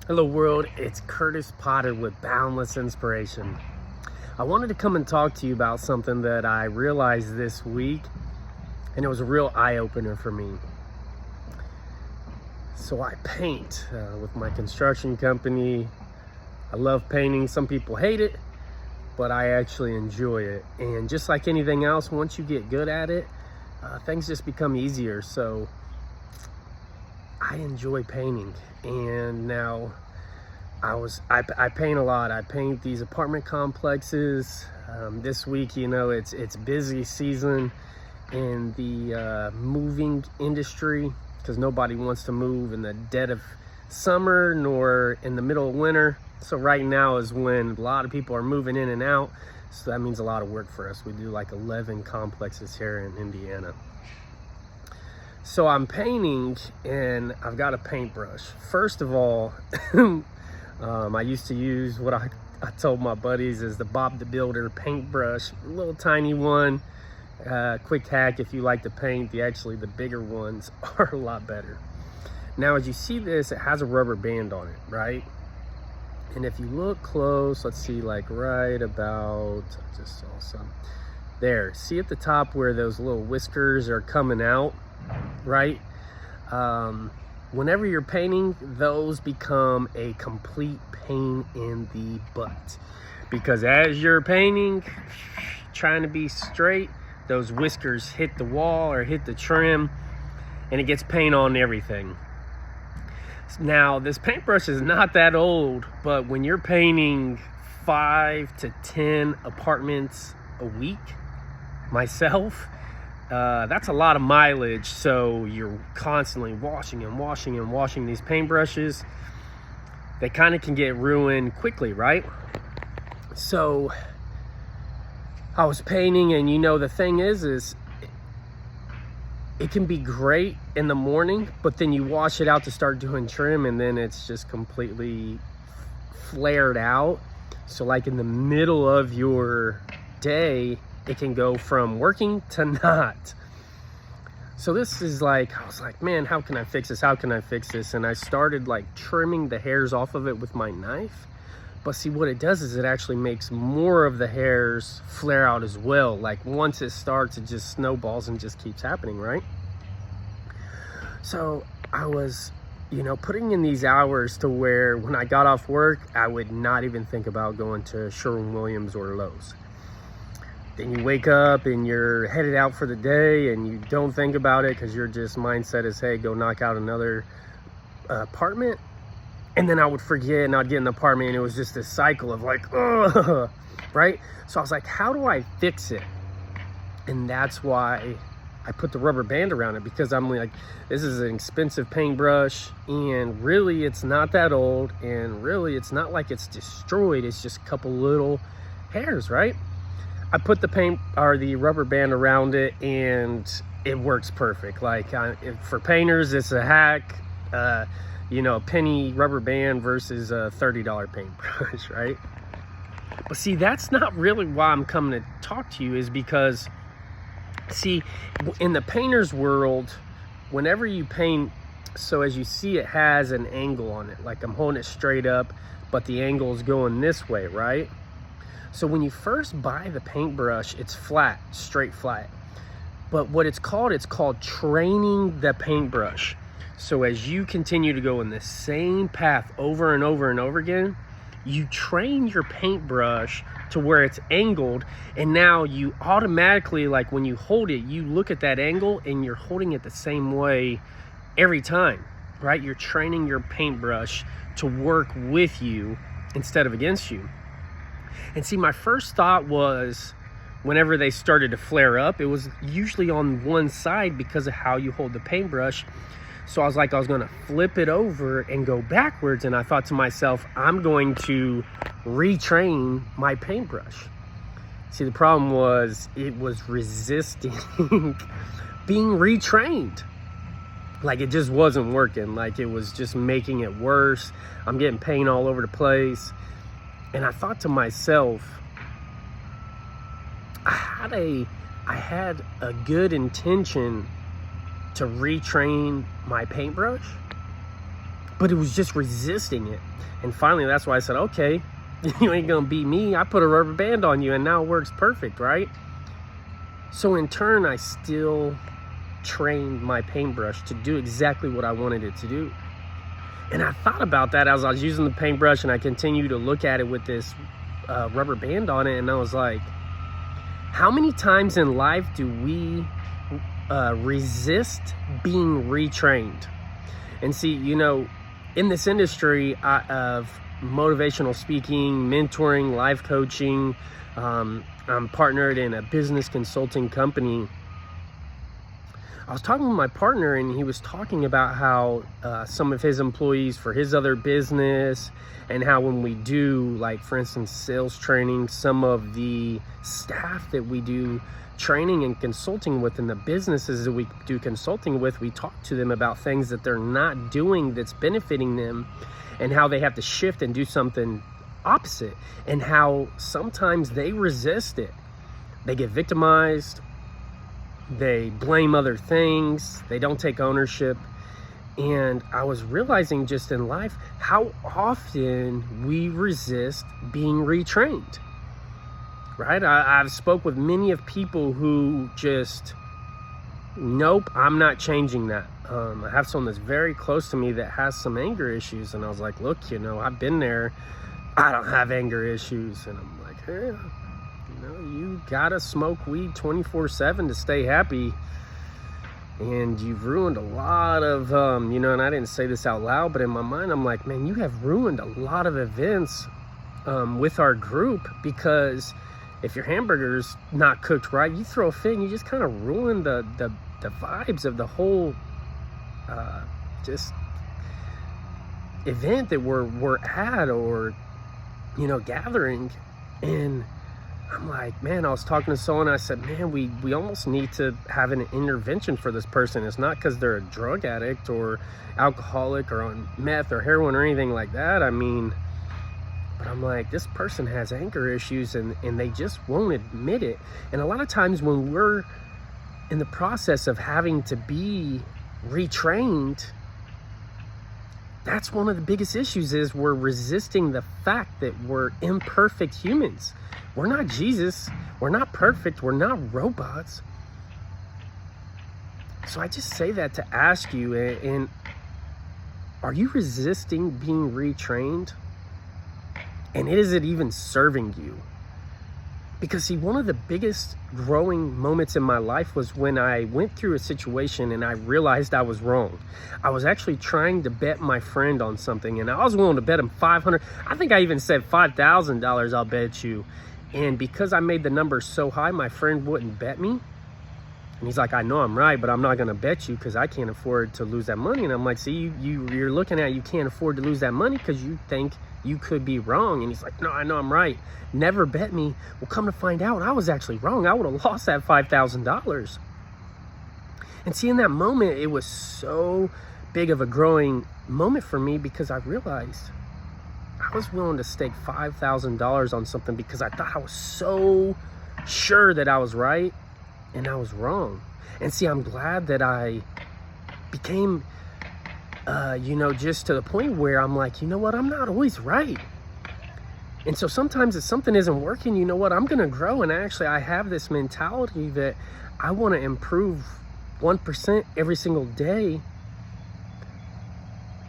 Hello world, it's Curtis Potter with Boundless Inspiration. I wanted to come and talk to you about something that I realized this week, and it was a real eye-opener for me. So I paint with my construction company. I love painting. Some people hate it, but I actually enjoy it. And just like anything else, once you get good at it, things just become easier. So I enjoy painting, and now I paint a lot. I paint these apartment complexes. This week, it's busy season in the moving industry because nobody wants to move in the dead of summer nor in the middle of winter. So right now is when a lot of people are moving in and out. So that means a lot of work for us. We do like 11 complexes here in Indiana. So I'm painting and I've got a paintbrush. First of all, I used to use what I told my buddies is the Bob the Builder paintbrush, a little tiny one. Quick hack if you like to paint, the bigger ones are a lot better. Now as you see this, it has a rubber band on it, right? And if you look close, let's see, like right about, I just saw some there. See at the top where those little whiskers are coming out, right? Whenever you're painting, those become a complete pain in the butt, because as you're painting, trying to be straight, those whiskers hit the wall or hit the trim and it gets paint on everything. Now this paintbrush is not that old, but when you're painting 5 to 10 apartments a week, myself, that's a lot of mileage. So you're constantly washing these paintbrushes. They kind of can get ruined quickly, right? So I was painting, and the thing is it can be great in the morning, but then you wash it out to start doing trim, and then it's just completely flared out. So like in the middle of your day, it can go from working to not. So this is like, I was like, man, how can I fix this? And I started like trimming the hairs off of it with my knife. But see, what it does is it actually makes more of the hairs flare out as well. Like once it starts, it just snowballs and just keeps happening, right? So I was, putting in these hours to where when I got off work, I would not even think about going to Sherwin-Williams or Lowe's. Then you wake up and you're headed out for the day and you don't think about it because your just mindset is, hey, go knock out another apartment. And then I would forget and I'd get in the apartment, and it was just this cycle of like, ugh, right? So I was like, how do I fix it? And that's why I put the rubber band around it, because I'm like, this is an expensive paintbrush, and really it's not that old, and really it's not like it's destroyed. It's just a couple little hairs, right? I put the rubber band around it, and it works perfect. Like for painters, it's a hack. A penny rubber band versus a $30 paintbrush, right? But see, that's not really why I'm coming to talk to you, is because, see, in the painter's world, whenever you paint, so as you see, it has an angle on it. Like I'm holding it straight up, but the angle is going this way, right? So when you first buy the paintbrush, it's flat, straight flat. But what it's called training the paintbrush. So as you continue to go in the same path over and over and over again, you train your paintbrush to where it's angled, and now you automatically, like when you hold it, you look at that angle and you're holding it the same way every time, right? You're training your paintbrush to work with you instead of against you. And see, my first thought was, whenever they started to flare up, it was usually on one side because of how you hold the paintbrush. So I was going to flip it over and go backwards. And I thought to myself, I'm going to retrain my paintbrush. See, the problem was it was resisting being retrained. Like it just wasn't working. Like it was just making it worse. I'm getting paint all over the place. And I thought to myself, I had a good intention to retrain my paintbrush, but it was just resisting it. And finally, that's why I said, okay, you ain't gonna beat me. I put a rubber band on you and now it works perfect, right? So in turn, I still trained my paintbrush to do exactly what I wanted it to do. And I thought about that as I was using the paintbrush, and I continued to look at it with this rubber band on it, and I was like, how many times in life do we resist being retrained? And see, in this industry of motivational speaking, mentoring, life coaching, I'm partnered in a business consulting company. I was talking with my partner, and he was talking about how some of his employees for his other business, and how when we do, like, for instance, sales training, some of the staff that we do training and consulting with in the businesses that we do consulting with, we talk to them about things that they're not doing that's benefiting them, and how they have to shift and do something opposite, and how sometimes they resist it. They get victimized. They blame other things. They don't take ownership. And I was realizing just in life how often we resist being retrained, right? I've spoke with many of people who just, nope, I'm not changing that. I have someone that's very close to me that has some anger issues. And I was like, look, I've been there. I don't have anger issues. And I'm like, hey, you gotta smoke weed 24/7 to stay happy, and you've ruined a lot of and I didn't say this out loud, but in my mind I'm like, man, you have ruined a lot of events with our group, because if your hamburger's not cooked right, you throw a fit and you just kind of ruin the vibes of the whole just event that we're at, or gathering. And I'm like, man, I was talking to someone, I said, man, we almost need to have an intervention for this person. It's not because they're a drug addict or alcoholic or on meth or heroin or anything like that. But I'm like, this person has anger issues, and they just won't admit it. And a lot of times when we're in the process of having to be retrained, that's one of the biggest issues, is we're resisting the fact that we're imperfect humans. We're not Jesus. We're not perfect. We're not robots. So I just say that to ask you, and are you resisting being retrained? And is it even serving you? Because see, one of the biggest growing moments in my life was when I went through a situation and I realized I was wrong. I was actually trying to bet my friend on something, and I was willing to bet him $500. I think I even said $5,000, I'll bet you. And because I made the number so high, my friend wouldn't bet me. And he's like, I know I'm right, but I'm not going to bet you because I can't afford to lose that money. And I'm like, see, you're looking at, you can't afford to lose that money because you think you could be wrong. And he's like, no, I know I'm right. Never bet me. Well, come to find out, I was actually wrong. I would have lost that $5,000. And see, in that moment, it was so big of a growing moment for me, because I realized I was willing to stake $5,000 on something because I thought I was so sure that I was right, and I was wrong. And see, I'm glad that I became, just to the point where I'm like, you know what, I'm not always right. And so sometimes if something isn't working, you know what, I'm going to grow. And actually, I have this mentality that I want to improve 1% every single day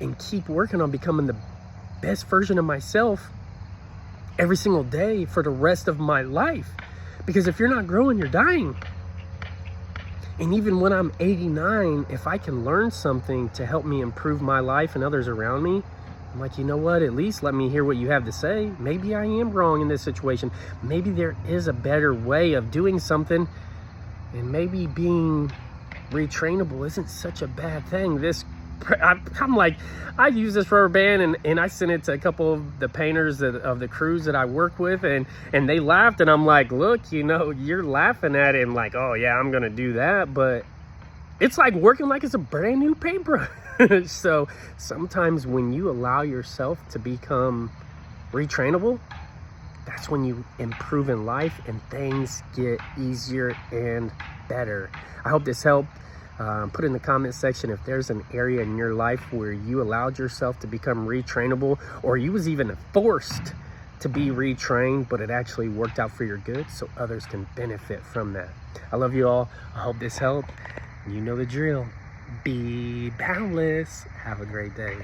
and keep working on becoming the best version of myself every single day for the rest of my life. Because if you're not growing, you're dying. And even when I'm 89, if I can learn something to help me improve my life and others around me, I'm like, you know what, at least let me hear what you have to say. Maybe I am wrong in this situation. Maybe there is a better way of doing something, and maybe being retrainable isn't such a bad thing. I'm like, I use this rubber band and I sent it to a couple of the painters of the crews that I work with, and they laughed, and I'm like, look, you're laughing at it and like, oh yeah, I'm gonna do that, but it's like working like it's a brand new paintbrush. So sometimes when you allow yourself to become retrainable, that's when you improve in life and things get easier and better. I hope this helped. Put in the comment section if there's an area in your life where you allowed yourself to become retrainable, or you was even forced to be retrained, but it actually worked out for your good so others can benefit from that. I love you all. I hope this helped. You know the drill. Be boundless. Have a great day.